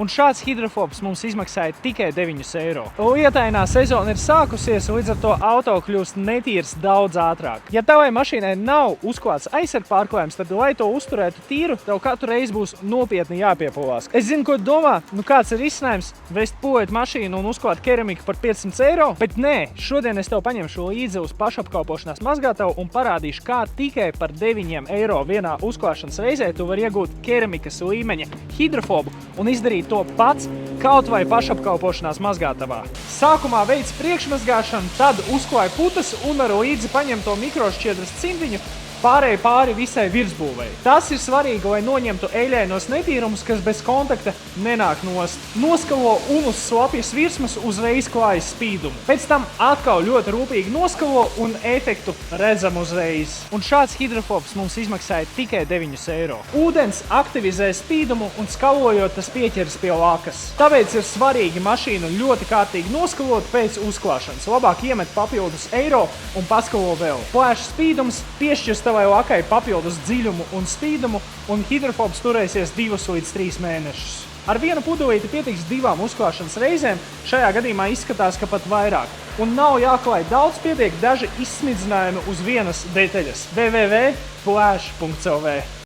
Un šāds hidrofobs mums izmaksāja tikai 9 eiro. Lietainā sezona ir sākusies, līdz ar to auto kļūst netīrs daudz ātrāk. Ja tavai mašīnai nav uzklāts aizsargpārklājums, tad, lai to uzturētu tīru, tev katru reizi būs nopietni jāpiepolās. Es zinu, ko domā, kāds ir risinājums vest pulēt mašīnu un uzklāt keramiku par 500 eiro, bet nē, šodien es tev paņemšu līdzi uz pašapkalpošanās mazgātavu un parādīšu, kā tikai par 9 eiro vienā uzklāšanas reizē tu vari iegūt keramikas līmeņa hidrofobu un izdarīt to pats kaut vai pašapkalpošanās mazgātavā. Sākumā veic priekšmazgāšanu, tad uzklāj putas un ar līdzi paņemto mikrošķiedras cimdiņu pārēj pāri visai virsbūvei. Tas ir svarīgi, lai noņemtu eļainos netīrumus, kas bez kontakta nenāk nost. Noskalo un uz slapjas virsmas uzreiz klājas spīdumu. Pēc tam atkal ļoti rūpīgi noskalo un efektu redzam uzreiz. Un šāds hidrofobs mums izmaksāja tikai 9 eiro. Ūdens aktivizē spīdumu un skalojot tas pieķeras pie lakas. Tāpēc ir svarīgi mašīnu ļoti kārtīgi noskalot pēc uzklāšanas. Labāk iemet papildus eiro un paskalo vēl. Plēš spīdums piešķirs tavai lakai papildus dziļumu un spīdumu, un hidrofobs turēsies 2 līdz 3 mēnešus. Ar vienu pudelīti pietiks 2 uzklāšanas reizēm, šajā gadījumā izskatās, ka pat vairāk. Un nav jāklāj daudz, pietiek daži izsmidzinājumi uz vienas detaļas. www.plash.lv